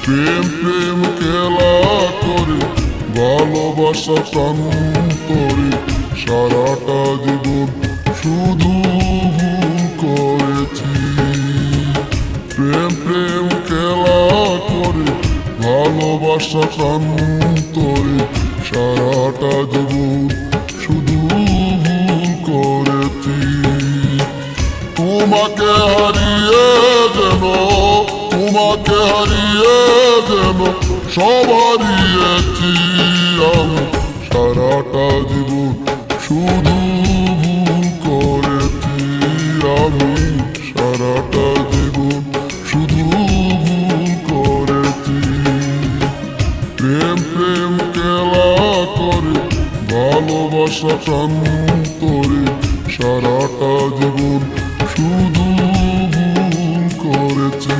প্রেম প্রেম খেলা করে ভালোবাসা প্রান্তরে সারাটা জীবন শুধু ভুল করেছি। প্রেম প্রেম খেলা করে ভালোবাসা প্রান্তরে সারাটা জীবন শুধু ভুল করেছি। তোমাকে হারিয়ে যেন সব হারিয়েছি আমি। সারাটা জীবন শুধু ভুল করেছি আমি। সারাটা জীবন শুধু ভুল করেছি। প্রেম প্রেম খেলা করে ভালোবাসা প্রান্তরে সারাটা জীবন শুধু ভুল করেছি।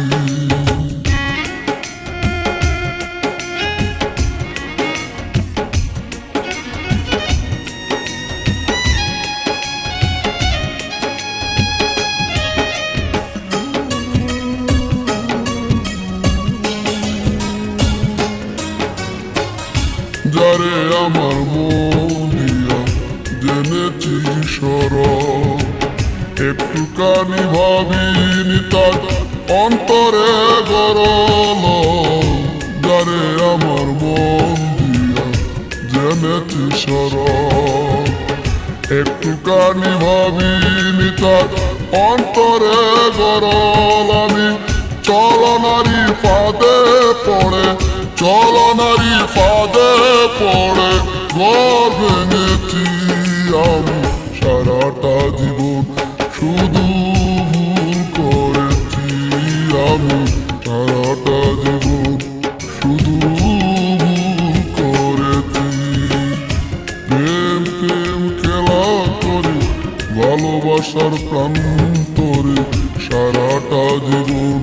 যারে আমার মন দিয়া জেনেছি সরল, একটুখানি ভাবিনি তার অন্তরে গরল। যারে আমার মন দিয়া জেনেছি সরল, একটুখানি ভাবিনি তার অন্তরে গরল। আমি চলনারি ফাঁদে পড়ে চলনারি ফাঁদে পড়ে ঘর ভেঙেছি আমি। সারাটা জীবন শুধু ভুল করেছি আমি। সারাটা জীবন শুধু ভুল করেছি। প্রেম প্রেম খেলা করে ভালোবাসার প্রান্তরে সারাটা জীবন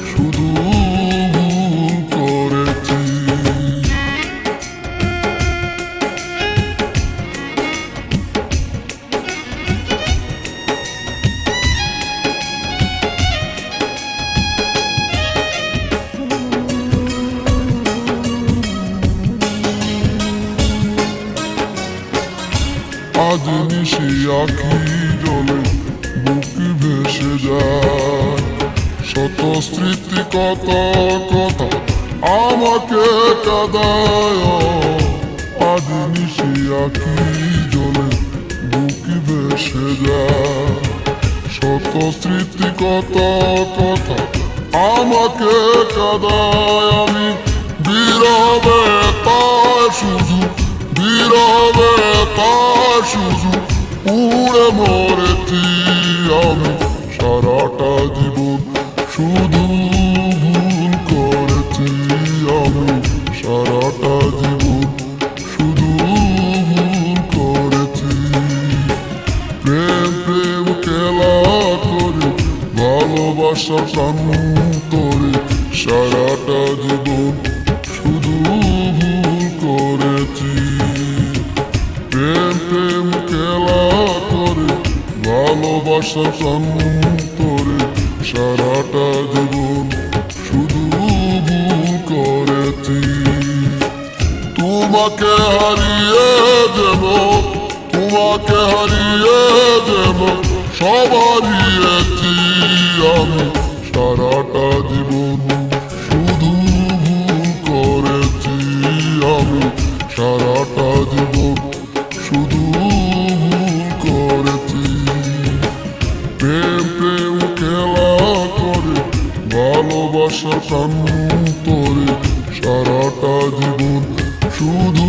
শুধু ভুল করেছি। আজ নিশি আখি জলে বুকে ভেসে যায়, শত স্মৃতি কত কথা আমাকে কাঁদায়। আজ নিশি আখি জলে বুকে ভেসে যায়, শত স্মৃতি কত কথা আমাকে কাঁদায়। আমি বিরবে তার শুধু বিরবে তার শুধু উড়ে মরেছি আমি। সারাটা জীবন শুধু ভুল করেছি আমি। সারাটা জীবন শুধু ভুল করেছি। প্রেম প্রেম খেলা করে ভালোবাসা প্রান্তরে সারাটা জীবন শুধু ভুল করেছি। প্রেম প্রেম খেলা করে ভালোবাসা প্রান্তরে সারাটা জীবন শুধু ভুল করেছি। তোমাকে হারিয়ে দেব তোমাকে হারিয়ে দেব সব হারিয়েছি আমি। সারাটা জীবন শুধু ভুল করেছি আমি। সারাটা জীবন শুধু ভুল করেছি। প্রেম প্রেম খেলা করে ভালোবাসা প্রান্তরে সারাটা জীবন শুধু